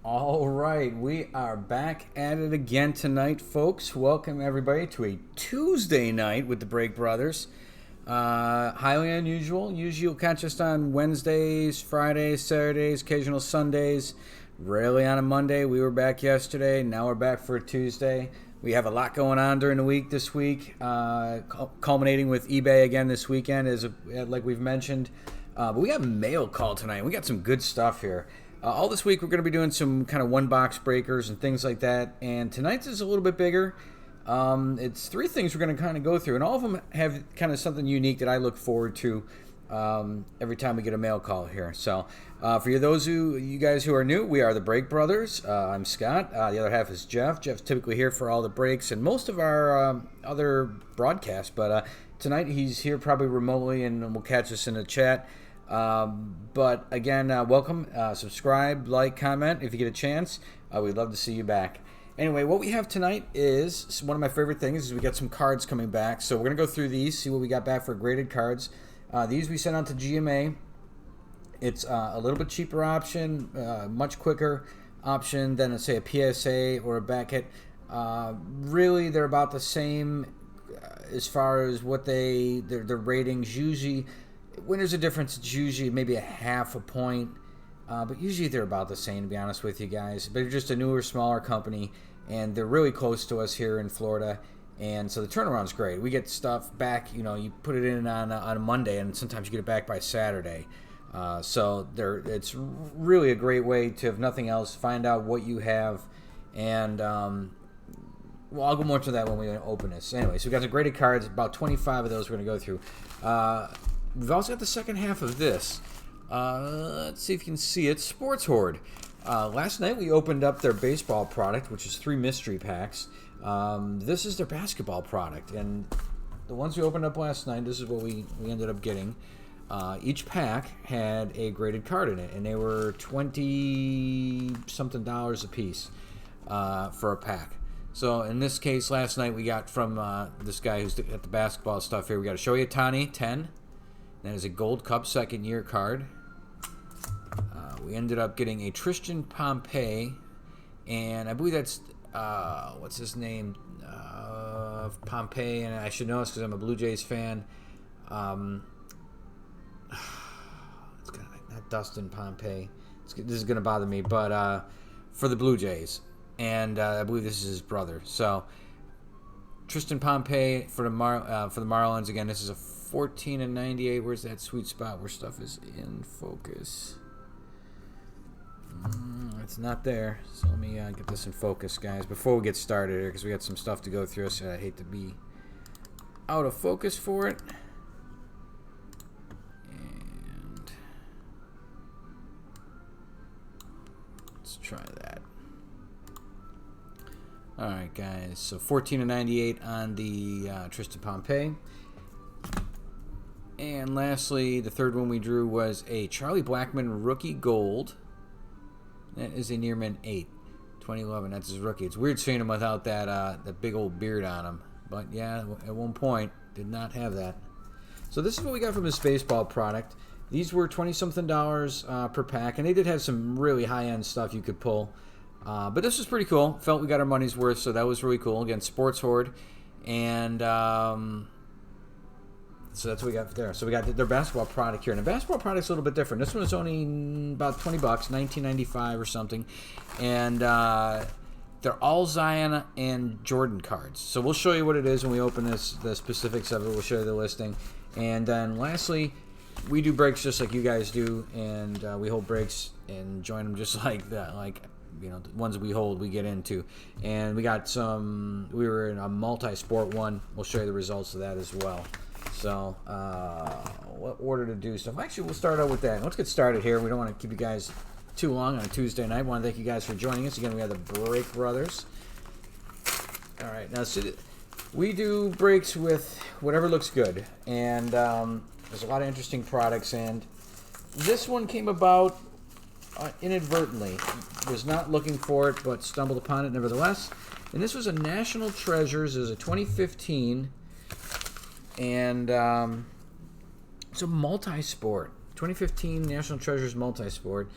All right, we are back at it again tonight, folks. Welcome everybody to a Tuesday night with the Break Brothers. Highly unusual. Usually you'll catch us on Wednesdays, Fridays, Saturdays, occasional Sundays. Rarely on a Monday. We were back yesterday. Now we're back for a Tuesday. We have a lot going on during the week this week, culminating with eBay again this weekend, like we've mentioned. But we got a mail call tonight. We got some good stuff here. All this week we're going to be doing some kind of one-box breakers and things like that. And tonight's is a little bit bigger. It's three things we're going to kind of go through. And all of them have kind of something unique that I look forward to every time we get a mail call here. So for you guys who are new, we are the Break Brothers. I'm Scott. The other half is Jeff. Jeff's typically here for all the breaks and most of our other broadcasts. But tonight he's here probably remotely and will catch us in the chat. But again, welcome. Subscribe, like, comment if you get a chance. We'd love to see you back. Anyway, what we have tonight is one of my favorite things is we got some cards coming back. So we're going to go through these, see what we got back for graded cards. These we sent out to GMA. It's a little bit cheaper option, much quicker option than, let's say, a PSA or a Beckett. Really, they're about the same as far as what their ratings. Usually, when there's a difference, it's usually maybe a half a point. But usually they're about the same, to be honest with you guys. But they're just a newer, smaller company, and they're really close to us here in Florida. And so the turnaround's great. We get stuff back, you put it in on a Monday, and sometimes you get it back by Saturday. So it's really a great way to, if nothing else, find out what you have. And, well, I'll go more into that when we open this. Anyway, so we've got the graded cards, about 25 of those we're going to go through. We've also got the second half of this. Let's see if you can see it. Sports Horde. Last night we opened up their baseball product, which is 3 mystery packs. This is their basketball product. And the ones we opened up last night, this is what we ended up getting. Each pack had a graded card in it, and they were $20-something a piece for a pack. So in this case, last night we got from this guy who's at the basketball stuff here, we got a Shohei Ohtani, 10. That is a Gold Cup second-year card. We ended up getting a Tristan Pompey, and I believe that's, what's his name? Pompey, and I should know this because I'm a Blue Jays fan. It's not Dustin Pompey. This is going to bother me, but for the Blue Jays. And I believe this is his brother. So, Tristan Pompey for the Marlins. Again, this is a 14/98. Where's that sweet spot where stuff is in focus? It's not there. So let me get this in focus, guys, before we get started here, because we got some stuff to go through. So I hate to be out of focus for it. And let's try that. All right, guys. So 14/98 on the Tristan Pompey. And lastly, the third one we drew was a Charlie Blackmon rookie gold. That is a Nearman 8, 2011. That's his rookie. It's weird seeing him without that big old beard on him. But yeah, at one point, did not have that. So this is what we got from his baseball product. These were $20-something per pack, and they did have some really high-end stuff you could pull. But this was pretty cool. Felt we got our money's worth, so that was really cool. Again, Sports Horde. And so that's what we got there. So we got their basketball product here. And the basketball product's a little bit different. This one is only about $20, $19.95 or something. And they're all Zion and Jordan cards. So we'll show you what it is when we open this, the specifics of it. We'll show you the listing. And then lastly, we do breaks just like you guys do. And we hold breaks and join them just like that. Like, the ones we hold, we get into. And we were in a multi-sport one. We'll show you the results of that as well. So, what order to do stuff? Actually, we'll start out with that. Let's get started here. We don't want to keep you guys too long on a Tuesday night. I want to thank you guys for joining us. Again, we have the Break Brothers. All right, now, so we do breaks with whatever looks good. And there's a lot of interesting products. And this one came about inadvertently. Was not looking for it, but stumbled upon it nevertheless. And this was a National Treasures. It was a 2015. And it's a multi-sport. 2015 National Treasures multi-sport.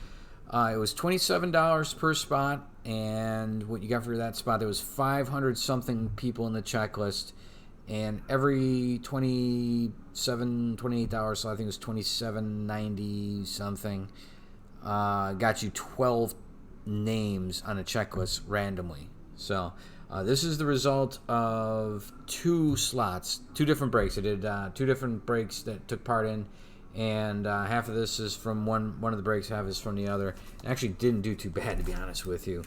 It was $27 per spot, and what you got for that spot, there was 500 something people in the checklist, and every $28, so I think it was $27.90 something, got you 12 names on a checklist randomly. So this is the result of two slots, two different breaks. I did two different breaks that took part in, and half of this is from one of the breaks, half is from the other. It actually didn't do too bad, to be honest with you.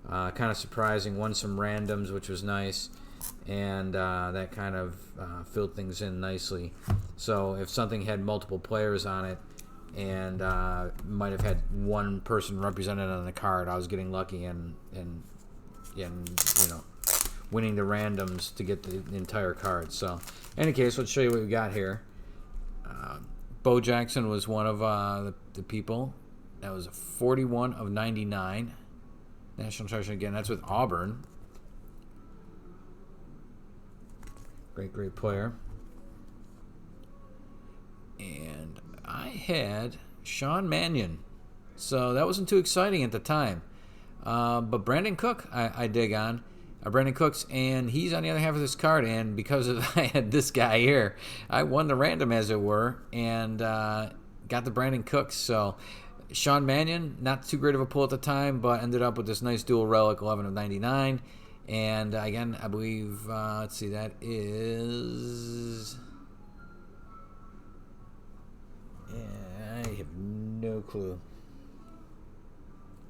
Kind of surprising. Won some randoms, which was nice, and that kind of filled things in nicely. So if something had multiple players on it, and might have had one person represented on the card, I was getting lucky and winning the randoms to get the entire card. So in any case, let's show you what we got here. Bo Jackson was one of the people. That was a 41 of 99. National treasure again. That's with Auburn. Great player. And I had Sean Mannion. So that wasn't too exciting at the time. But Brandon Cook, I dig on. Brandon Cooks, and he's on the other half of this card. And because I had this guy here, I won the random, as it were, and got the Brandon Cooks. So Sean Mannion, not too great of a pull at the time, but ended up with this nice dual relic, 11 of 99. And again, I believe, let's see, that is... Yeah, I have no clue.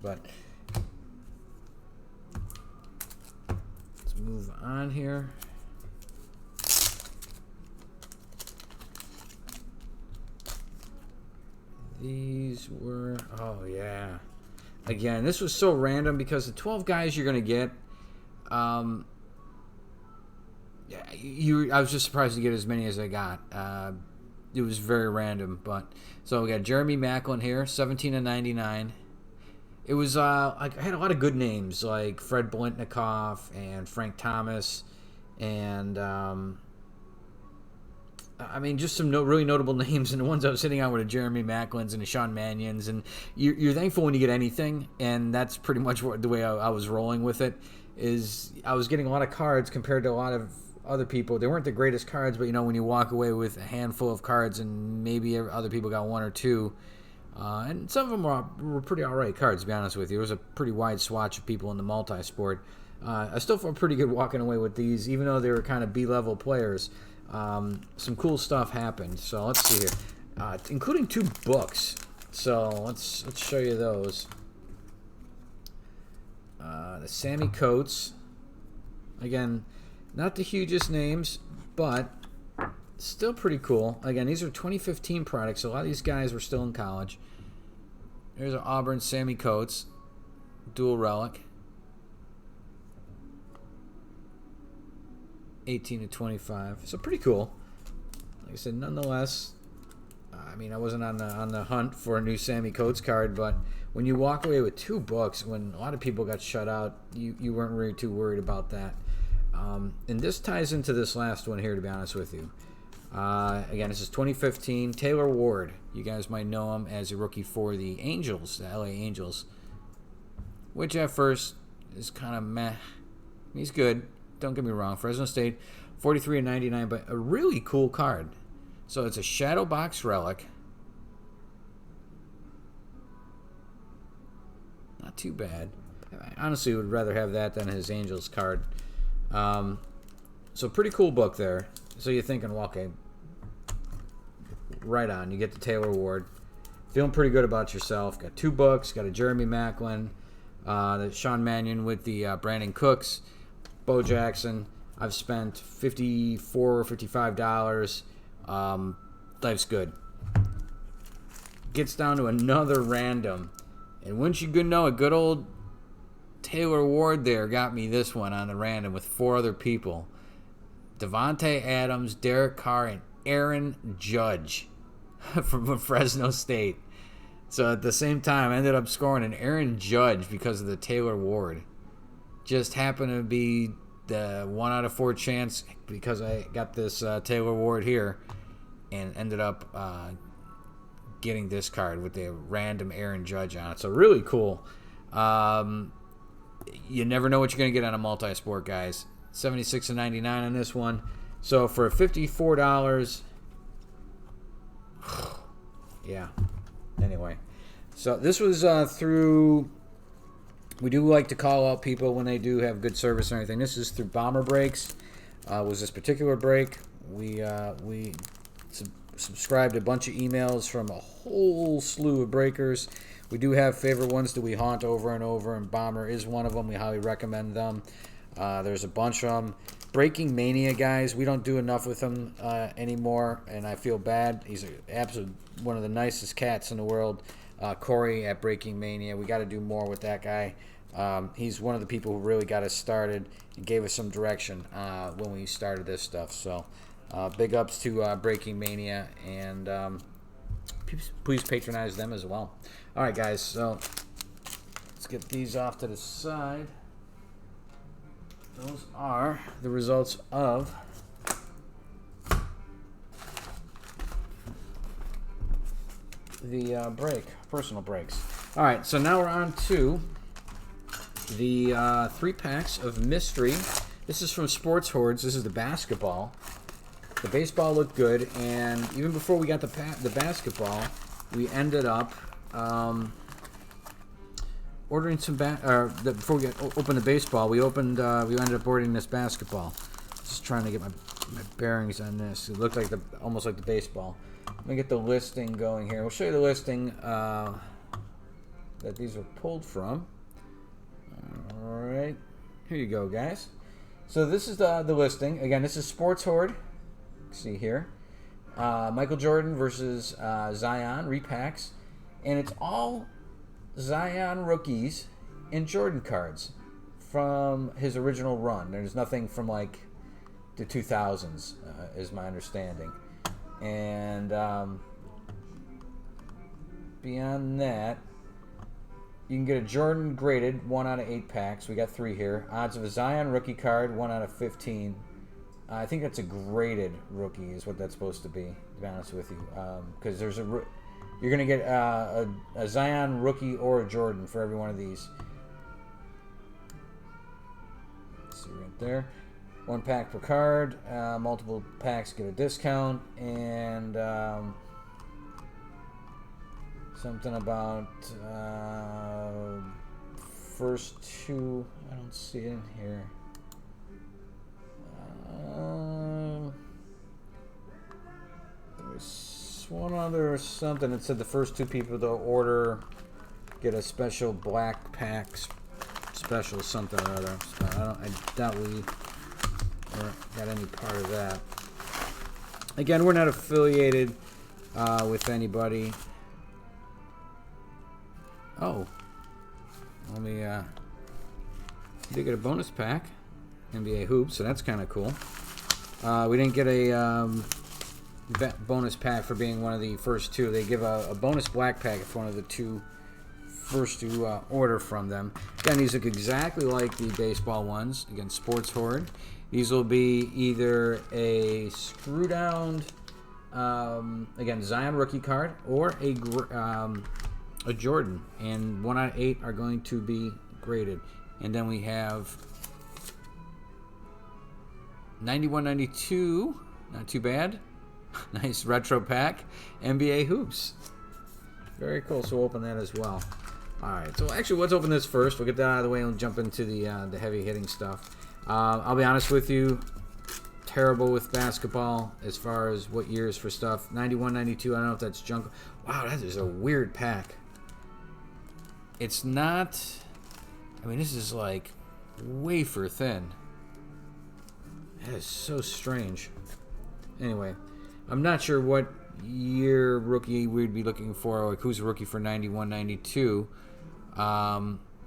But let's move on here. These were, oh yeah. Again, this was so random because the 12 guys you're going to get, I was just surprised to get as many as I got. It was very random, but so we got Jeremy Macklin here, 17 of 99. It was I had a lot of good names like Fred Blintnikoff and Frank Thomas, and just some really notable names. And the ones I was sitting on were the Jeremy Macklins and the Sean Mannions. And you're thankful when you get anything, and that's pretty much the way I was rolling with it. Is I was getting a lot of cards compared to a lot of other people. They weren't the greatest cards, but when you walk away with a handful of cards and maybe other people got one or two, and some of them were pretty alright cards, to be honest with you. There was a pretty wide swatch of people in the multi-sport. I still felt pretty good walking away with these, even though they were kind of B-level players. Some cool stuff happened. So let's see here, including 2 books. So let's show you those. The Sammie Coates, again, not the hugest names, but still pretty cool. Again, these are 2015 products, so a lot of these guys were still in college. There's an Auburn Sammie Coates, dual relic, 18 to 25. So pretty cool. Like I said, nonetheless, I wasn't on the hunt for a new Sammie Coates card, but when you walk away with 2 books, when a lot of people got shut out, you weren't really too worried about that. And this ties into this last one here, to be honest with you. Again, this is 2015. Taylor Ward. You guys might know him as a rookie for the Angels, the LA Angels, which at first is kind of meh. He's good. Don't get me wrong. Fresno State, 43 and 99, but a really cool card. So it's a shadow box relic. Not too bad. I honestly would rather have that than his Angels card. So pretty cool book there. So you're thinking, well, okay, right on. You get the Taylor Ward. Feeling pretty good about yourself. Got 2 books. Got a Jeremy Macklin, the Sean Mannion with the Brandon Cooks, Bo Jackson. I've spent $54 or $55. Life's good. Gets down to another random, and wouldn't you know, a good old Taylor Ward there got me this one on the random with 4 other people. Devontae Adams, Derek Carr, and Aaron Judge from Fresno State. So at the same time, I ended up scoring an Aaron Judge because of the Taylor Ward. Just happened to be the 1 out of 4 chance because I got this Taylor Ward here, and ended up getting this card with the random Aaron Judge on it. So really cool. You never know what you're going to get on a multi-sport, guys. $76.99 on this one. So for $54, yeah. Anyway, so this was through. We do like to call out people when they do have good service and everything. This is through Bomber Breaks. Was this particular break? We subscribed a bunch of emails from a whole slew of breakers. We do have favorite ones that we haunt over and over, and Bomber is one of them. We highly recommend them. There's a bunch of them. Breaking Mania, guys, we don't do enough with him anymore, and I feel bad. He's absolutely one of the nicest cats in the world. Corey at Breaking Mania, we got to do more with that guy. He's one of the people who really got us started and gave us some direction when we started this stuff. So big ups to Breaking Mania, and please patronize them as well. All right, guys, so let's get these off to the side. Those are the results of the personal breaks. All right, so now we're on to the 3 packs of Mystery. This is from Sports Hordes. This is the basketball. The baseball looked good, and even before we got the basketball, we ended up ordering some before we opened the baseball. We ended up ordering this basketball. Just trying to get my bearings on this. It looked like almost like the baseball. Let me get the listing going here. We'll show you the listing that these are pulled from. All right, here you go, guys. So this is the listing. Again, this is Sports Horde. See here, Michael Jordan versus Zion repacks, and it's all Zion rookies and Jordan cards from his original run. There's nothing from like the 2000s, is my understanding. And beyond that, you can get a Jordan graded 1 out of 8 packs. We got 3 here. Odds of a Zion rookie card 1 out of 15. I think that's a graded rookie is what that's supposed to be be honest with you, because you're gonna get a Zion rookie or a Jordan for every one of these. Let's see right there. 1 pack per card. Multiple packs get a discount, and something about first 2. I don't see it in here. There was one other something that said the first 2 people to order get a special black pack special something or other. So I doubt we got any part of that. Again, we're not affiliated with anybody. Oh, let me did get a bonus pack, NBA Hoops, so that's kind of cool. We didn't get a bonus pack for being one of the first 2. They give a bonus black pack if one of the first to order from them. Again, these look exactly like the baseball ones. Again, Sports Horde. These will be either a screw-down, again, Zion rookie card, or a Jordan. And 1 out of 8 are going to be graded. And then we have 91-92, not too bad. Nice retro pack. NBA Hoops. Very cool, so we'll open that as well. Alright, so actually let's open this first. We'll get that out of the way and jump into the heavy hitting stuff. I'll be honest with you, terrible with basketball as far as what years for stuff. 91-92, I don't know if that's junk. Wow, that is a weird pack. It's not, I mean, this is like wafer thin. That is so strange. Anyway, I'm not sure what year rookie we'd be looking for, like who's a rookie for 91-92.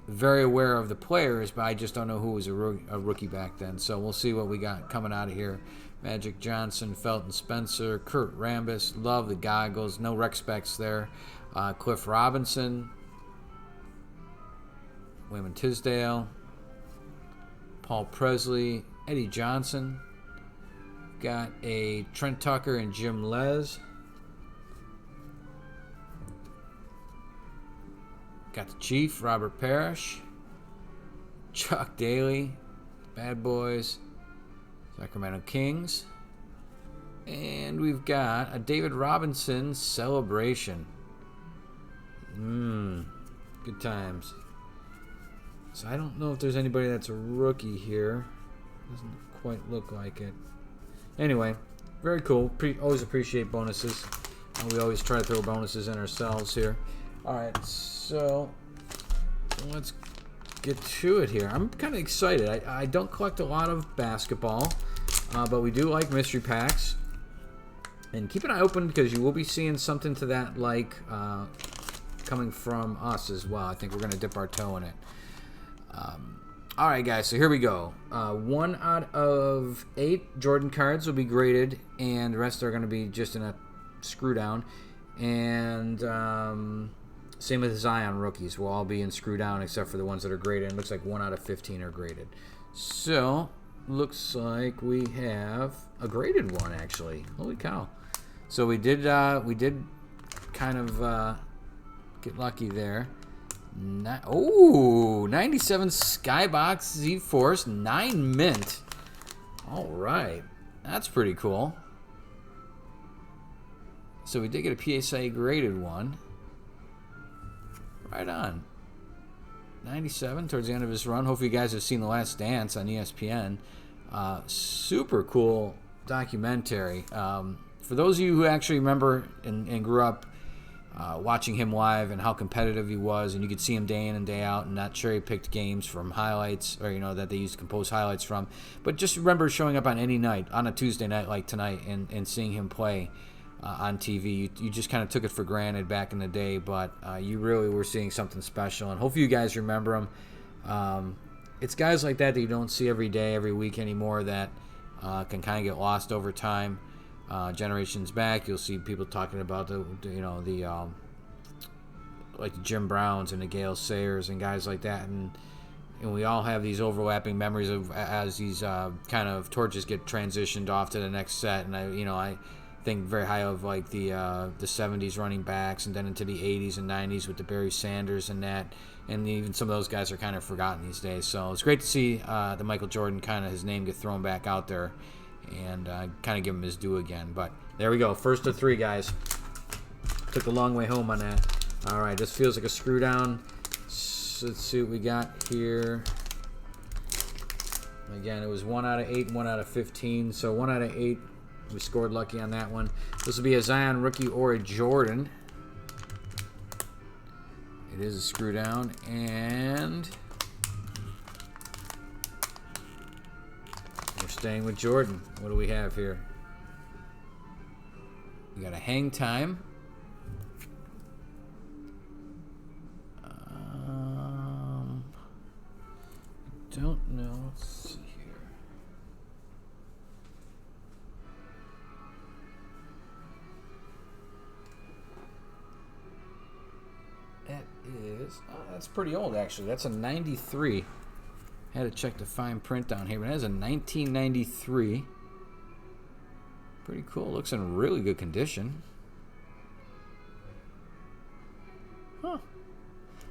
Very aware of the players, but I just don't know who was a rookie back then. So we'll see what we got coming out of here. Magic Johnson, Felton Spencer, Kurt Rambis, love the goggles, no rec specs there. Cliff Robinson, Wayman Tisdale, Paul Presley, Eddie Johnson. Got a Trent Tucker and Jim Les. Got the Chief, Robert Parrish, Chuck Daly, Bad Boys, Sacramento Kings. And we've got a David Robinson celebration. Good times. So I don't know if there's anybody that's a rookie here. Doesn't quite look like it. Anyway, very cool. Always appreciate bonuses. We always try to throw bonuses in ourselves here. Alright, so let's get to it here. I'm kind of excited. I don't collect a lot of basketball, but we do like mystery packs. And keep an eye open because you will be seeing something to that like coming from us as well. I think we're going to dip our toe in it. Alright guys, so here we go. 1 out of 8 Jordan cards will be graded, and the rest are going to be just in a screw down. And same with Zion rookies. Will all be in screw down except for the ones that are graded. It looks like 1 out of 15 are graded. So, looks like we have a graded one actually. Holy cow. So we did kind of get lucky there. 97 Skybox Z-Force, 9 mint. All right, that's pretty cool. So we did get a PSA graded one. Right on. 97 towards the end of his run. Hopefully you guys have seen The Last Dance on ESPN. Super cool documentary. For those of you who actually remember and grew up watching him live and how competitive he was, and you could see him day in and day out, and not cherry-picked games from highlights, or that they used to compose highlights from, but just remember showing up on any night, on a Tuesday night like tonight, and seeing him play on TV. You just kind of took it for granted back in the day, but you really were seeing something special, and hopefully you guys remember him. It's guys like that you don't see every day, every week anymore, that can kind of get lost over time. Generations back, you'll see people talking about like the Jim Browns and the Gale Sayers and guys like that, and we all have these overlapping memories of as these kind of torches get transitioned off to the next set. And I think very high of like the 70s running backs, and then into the 80s and 90s with the Barry Sanders and that, and even some of those guys are kind of forgotten these days. So it's great to see the Michael Jordan, kind of his name get thrown back out there, and kind of give him his due again. But there we go, first of 3, guys. Took a long way home on that. All right, this feels like a screw down. So let's see what we got here. Again, it was 1 out of 8 and 1 out of 15. So 1 out of 8, we scored lucky on that one. This will be a Zion rookie or a Jordan. It is a screw down, and we're staying with Jordan. What do we have here? We got a hang time. Don't know. Let's see here. That is, that's pretty old actually. That's a 93. Had to check the fine print down here, but that is a 1993. Pretty cool. Looks in really good condition. Huh.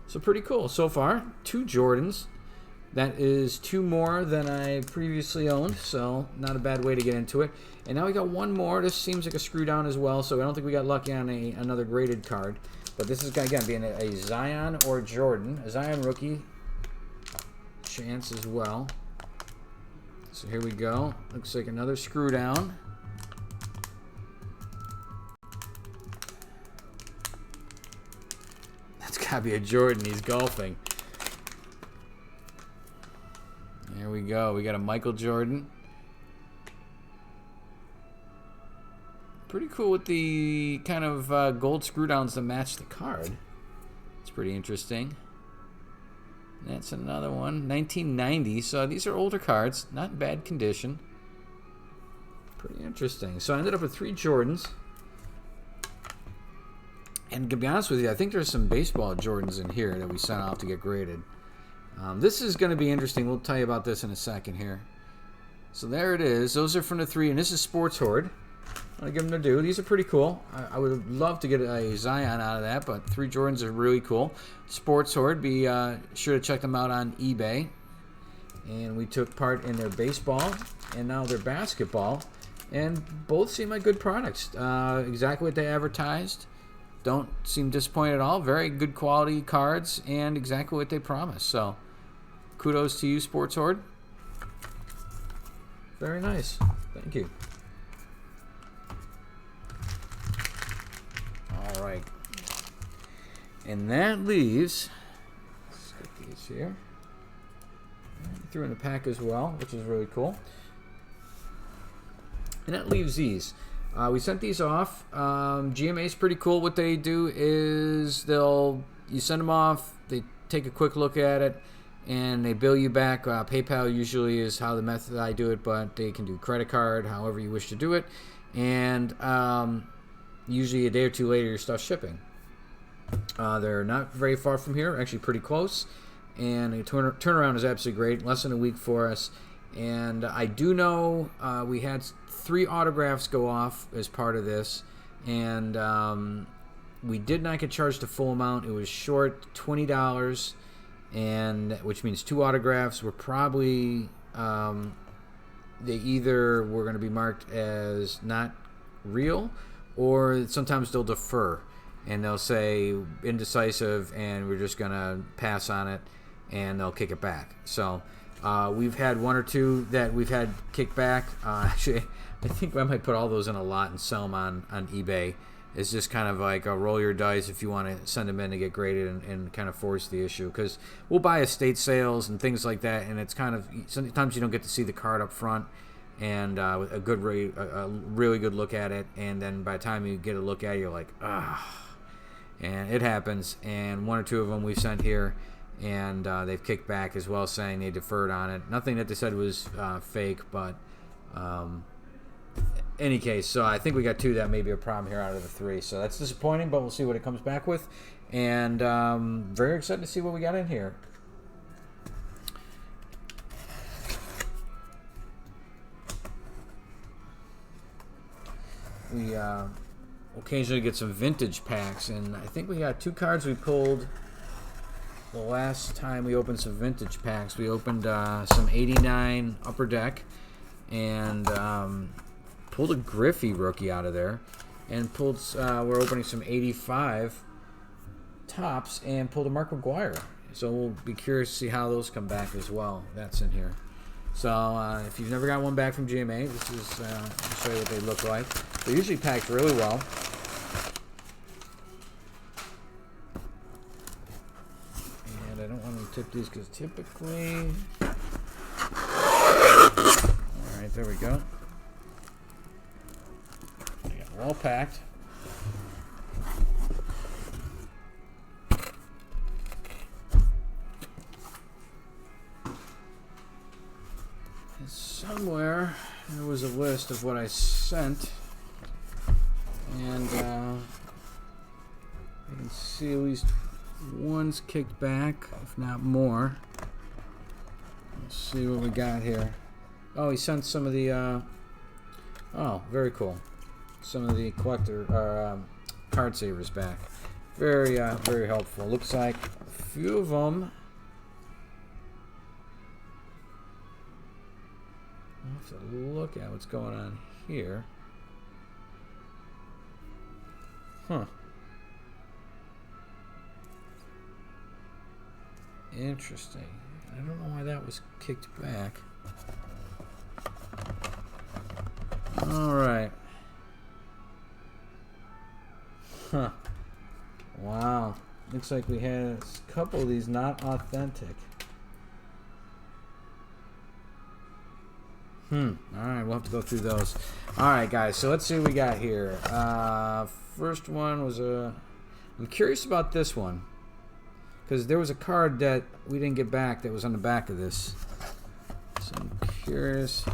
So pretty cool so far. 2 Jordans. That is 2 more than I previously owned, so not a bad way to get into it. And now we got 1 more. This seems like a screw down as well, so I don't think we got lucky on another graded card. But this is, again, being a Zion or Jordan. A Zion rookie chance as well. So here we go. Looks like another screw down. That's got to be a Jordan. He's golfing. There we go. We got a Michael Jordan. Pretty cool with the kind of gold screw downs that match the card. It's pretty interesting. That's another one. 1990. So these are older cards. Not in bad condition. Pretty interesting. So I ended up with 3 Jordans. And to be honest with you, I think there's some baseball Jordans in here that we sent off to get graded. This is going to be interesting. We'll tell you about this in a second here. So there it is. Those are from the 3, and this is Sports Horde. I give them their due. These are pretty cool. I would love to get a Zion out of that, but 3 Jordans are really cool. Sports Horde, be sure to check them out on eBay. And we took part in their baseball and now their basketball, and both seem like good products. Exactly what they advertised. Don't seem disappointed at all. Very good quality cards and exactly what they promised. So kudos to you, Sports Horde. Very nice. Thank you. All right. And that leaves, let's get these here. Threw in the pack as well, which is really cool. And that leaves these. We sent these off. GMA is pretty cool. What they do is you send them off, they take a quick look at it, and they bill you back. PayPal usually is how the method I do it, but they can do credit card, however you wish to do it. And usually a day or two later, your stuff's shipping. They're not very far from here, actually pretty close. And the turnaround is absolutely great, less than a week for us. And I do know we had 3 autographs go off as part of this, and we did not get charged the full amount. It was short $20, and which means 2 autographs were probably they either were going to be marked as not real, or sometimes they'll defer and they'll say indecisive, and we're just going to pass on it, and they'll kick it back. So we've had 1 or 2 that we've had kicked back. Actually, I think I might put all those in a lot and sell them on eBay. It's just kind of like a roll your dice if you want to send them in to get graded and kind of force the issue. Because we'll buy estate sales and things like that, and it's kind of, sometimes you don't get to see the card up front and a really good look at it. And then by the time you get a look at it, you're like, ah. And it happens. And 1 or 2 of them we sent here, and they've kicked back as well, saying they deferred on it. Nothing that they said was fake, but any case, so I think we got 2 that may be a problem here out of the 3. So that's disappointing, but we'll see what it comes back with. And very excited to see what we got in here. We occasionally get some vintage packs, and I think we got 2 cards we pulled the last time we opened some vintage packs. We opened some 89 Upper Deck, and pulled a Griffey rookie out of there, and we're opening some 85 Tops, and pulled a Mark McGuire. So we'll be curious to see how those come back as well. That's in here. So if you've never got one back from GMA, this is I'll show you what they look like. They're usually packed really well. And I don't want to tip these because typically... Alright, there we go. All packed. And somewhere there was a list of what I sent, and I can see at least one's kicked back, if not more. Let's see what we got here. Oh, he sent some of the oh, very cool. Some of the collector card savers back. Very very helpful. Looks like a few of them. I'll have to look at what's going on here. Huh. Interesting. I don't know why that was kicked back. All right. Huh. Wow. Looks like we had a couple of these not authentic. Alright, we'll have to go through those. Alright, guys, so let's see what we got here. First one was I'm curious about this one, because there was a card that we didn't get back that was on the back of this. So I'm curious.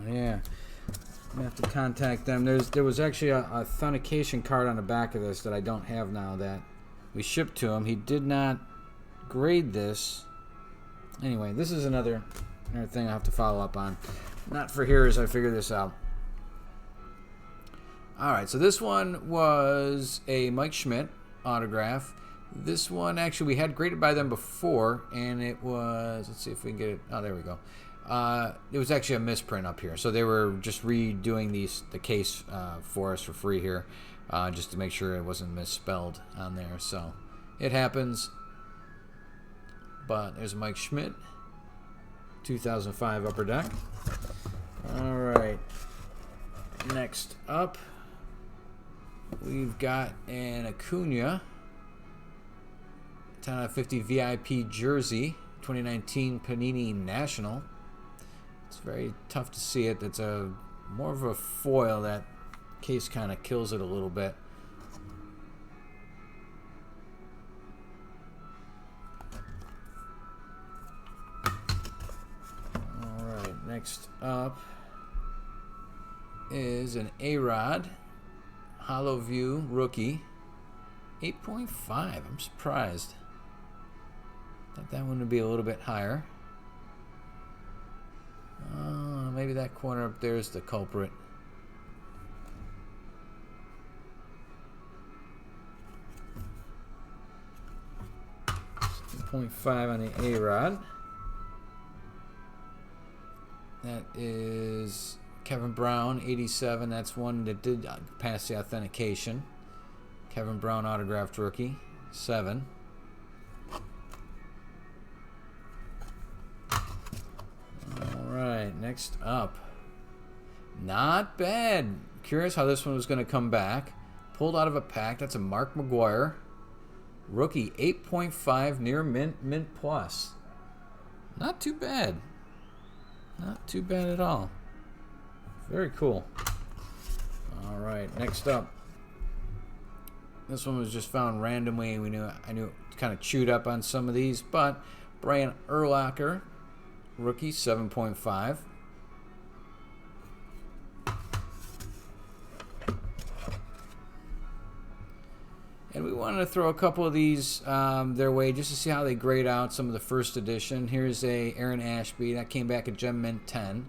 Yeah, I'm gonna have to contact them. There was actually a authentication card on the back of this that I don't have now that we shipped to him. He did not grade this. Anyway, this is another thing I have to follow up on. Not for here as I figure this out. Alright, so this one was a Mike Schmidt autograph. This one, actually, we had graded by them before, and it was, let's see if we can get it. Oh, there we go. It was actually a misprint up here. So they were just redoing the case for us for free here, just to make sure it wasn't misspelled on there. So it happens. But there's Mike Schmidt, 2005 Upper Deck. All right. Next up, we've got an Acuna 10 out of 50 VIP jersey, 2019 Panini National. It's very tough to see it. It's a more of a foil. That case kind of kills it a little bit. All right, next up is an A-Rod Hollow View rookie, 8.5. I'm surprised. Thought that one would be a little bit higher. Maybe that corner up there is the culprit. 7.5 on the A-Rod. That is Kevin Brown, 87. That's one that did pass the authentication. Kevin Brown autographed rookie, 7. Alright, next up. Not bad. Curious how this one was going to come back. Pulled out of a pack. That's a Mark McGuire. Rookie, 8.5, near mint plus. Not too bad. Not too bad at all. Very cool. Alright, next up. This one was just found randomly. I knew it kind of chewed up on some of these, but Brian Urlacher, rookie, 7.5. And we wanted to throw a couple of these their way just to see how they grade out some of the first edition. Here's a Aaron Ashby. That came back at Gem Mint 10.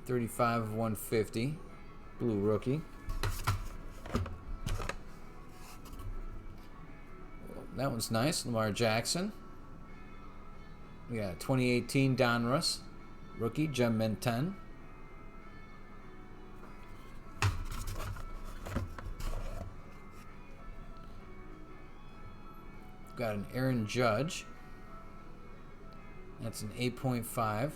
35 of 150. Blue rookie. That one's nice. Lamar Jackson. We got 2018 Donruss. Rookie, Gem Mint 10. Got an Aaron Judge. That's an 8.5.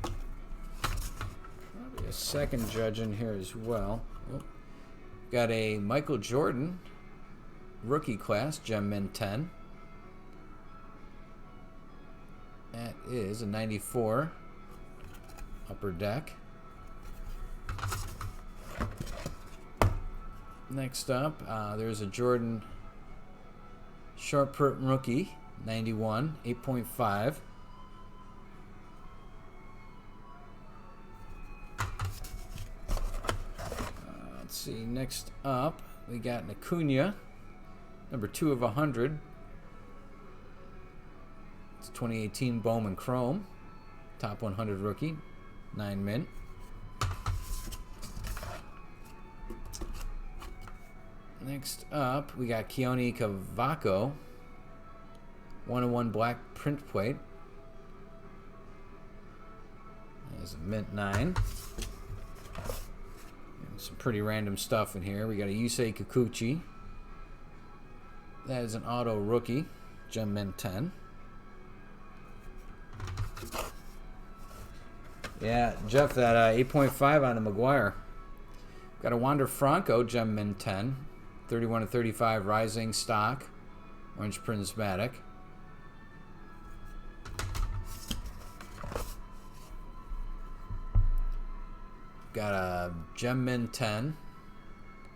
Probably a second Judge in here as well. Oh. Got a Michael Jordan rookie class, Gem Mint 10. That is a 94 Upper Deck. Next up, there's a Jordan Short Print rookie, 91, 8.5. Let's see, next up, we got an Acuna, number 2 of 100. It's 2018 Bowman Chrome, top 100 rookie, 9 mint. Next up, we got Keone Cavaco, 101 black print plate. There's a mint 9. And some pretty random stuff in here. We got a Yusei Kikuchi. That is an auto rookie, Gem Mint 10. Yeah, Jeff, that 8.5 on the McGuire. Got a Wander Franco, Gem Mint 10. 31 to 35 Rising stock, orange prismatic. Got a Gem Mint 10,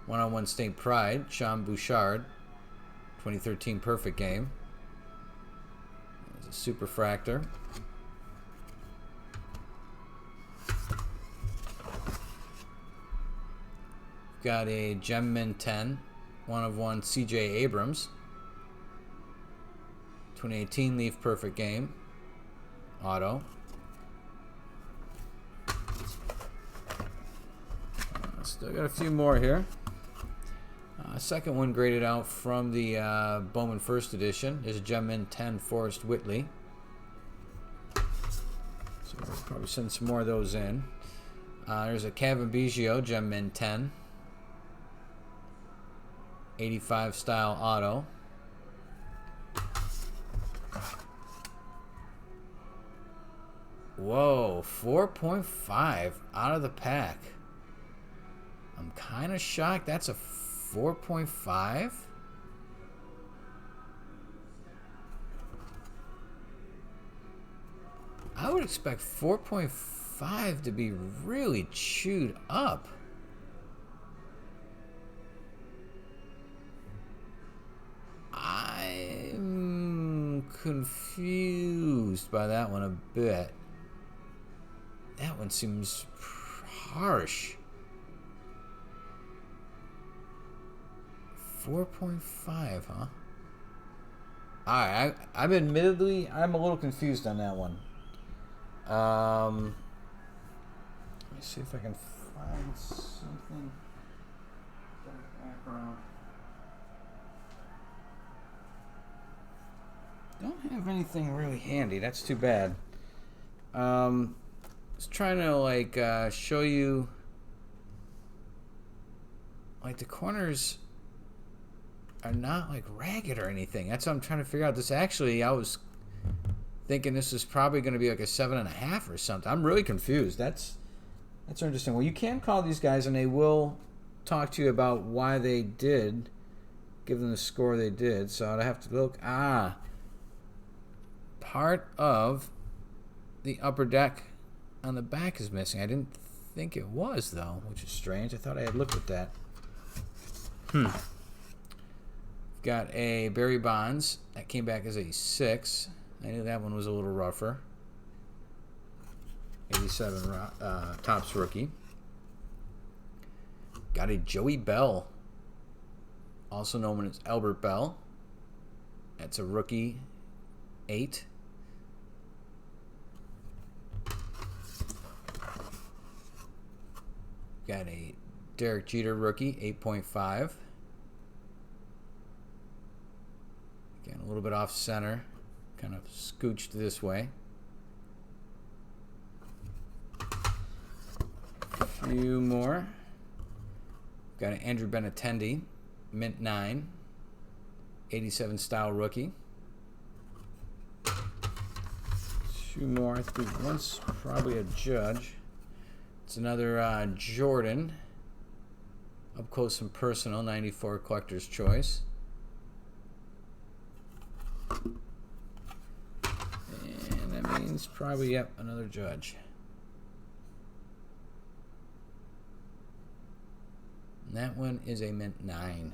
1-on-1 State Pride, Sean Bouchard, 2013 Perfect Game. There's a Super Fractor. Got a Gem Mint 10. 1 of 1 C.J. Abrams. 2018 Leaf Perfect Game. Auto. Still got a few more here. Second one graded out from the Bowman First Edition is a Gem Mint 10 Forrest Whitley. So we'll probably send some more of those in. There's a Kevin Biggio Gem Mint 10. 85 style auto. Whoa, 4.5 out of the pack. I'm kind of shocked. That's a 4.5. I would expect 4.5 to be really chewed up. I'm confused by that one a bit. That one seems harsh. 4.5, huh? Alright, I'm admittedly, I'm a little confused on that one. Let me see if I can find something. Background. Don't have anything really handy. That's too bad. Just trying to like show you, like the corners are not like ragged or anything. That's what I'm trying to figure out. This actually, I was thinking this is probably going to be like a 7.5 or something. I'm really confused. That's interesting. Well, you can call these guys and they will talk to you about why they did give them the score they did. So I'd have to look. Part of the upper deck on the back is missing. I didn't think it was though, which is strange. I thought I had looked at that. Got a Barry Bonds that came back as a 6. I knew that one was a little rougher. 87 Topps rookie. Got a Joey Bell, also known as Albert Bell. That's a rookie 8. Got a Derek Jeter rookie 8.5. Again, a little bit off center, kind of scooched this way. A few more. Got an Andrew Benintendi, mint 9, 87 style rookie. Two more. I think one's probably a Judge. It's another Jordan, up close and personal, 94 Collector's Choice. And that means probably, yep, another Judge. And that one is a mint 9.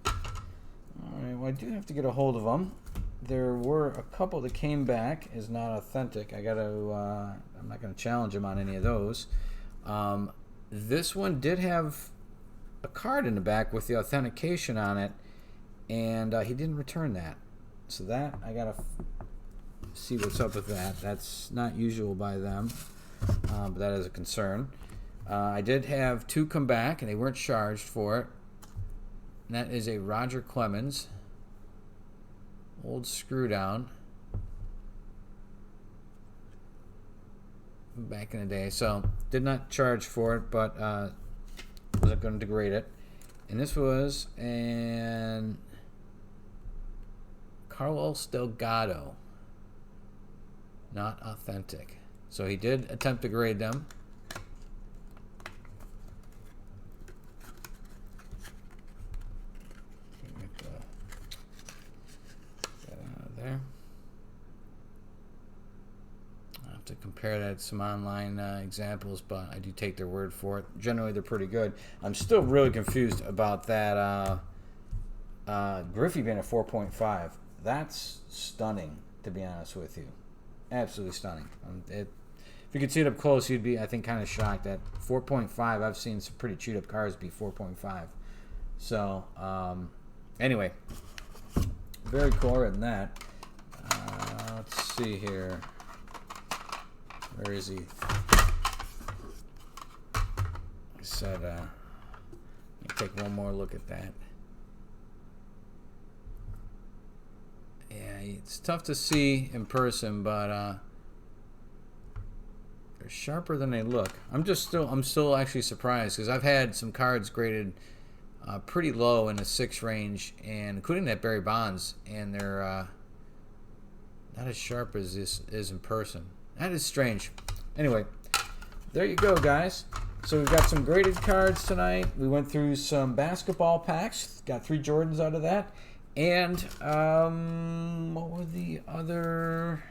Alright, well I do have to get a hold of them. There were a couple that came back as not authentic. I'm not gonna challenge him on any of those. This one did have a card in the back with the authentication on it, and he didn't return that. So that I gotta see what's up with that. That's not usual by them, but that is a concern. I did have 2 come back, and they weren't charged for it. And that is a Roger Clemens, old screw down, back in the day. So did not charge for it, but wasn't going to degrade it. And this was an Carlos Delgado, not authentic. So he did attempt to grade them. There. I'll have to compare that to some online examples, but I do take their word for it. Generally, they're pretty good. I'm still really confused about that Griffey being a 4.5. That's stunning, to be honest with you. Absolutely stunning. If you could see it up close, you'd be, I think, kind of shocked. At 4.5, I've seen some pretty chewed up cars be 4.5. So, anyway, very cool other than that. Let's see here. Where is he? He said, let me take one more look at that. Yeah, it's tough to see in person, but they're sharper than they look. I'm still actually surprised because I've had some cards graded pretty low in the 6 range, and including that Barry Bonds, and they're not as sharp as this is in person. That is strange. Anyway, there you go, guys. So we've got some graded cards tonight. We went through some basketball packs. Got 3 Jordans out of that. And what were the other?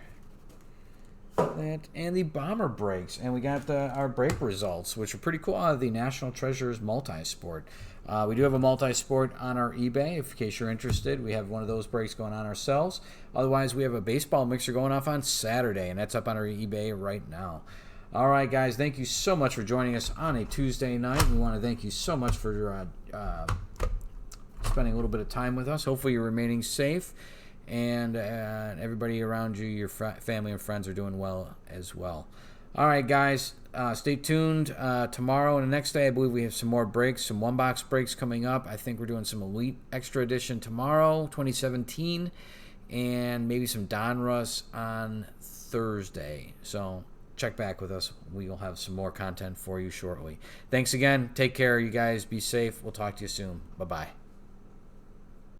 That and the bomber breaks. And we got our break results, which are pretty cool out of the National Treasures Multisport. We do have a multi-sport on our eBay, in case you're interested. We have one of those breaks going on ourselves. Otherwise, we have a baseball mixer going off on Saturday, and that's up on our eBay right now. All right, guys, thank you so much for joining us on a Tuesday night. We want to thank you so much for spending a little bit of time with us. Hopefully you're remaining safe, and everybody around you, your family and friends, are doing well as well. All right, guys, stay tuned. Tomorrow and the next day, I believe we have some more breaks, some one-box breaks coming up. I think we're doing some Elite Extra Edition tomorrow, 2017, and maybe some Donruss on Thursday. So check back with us. We will have some more content for you shortly. Thanks again. Take care, you guys. Be safe. We'll talk to you soon. Bye-bye.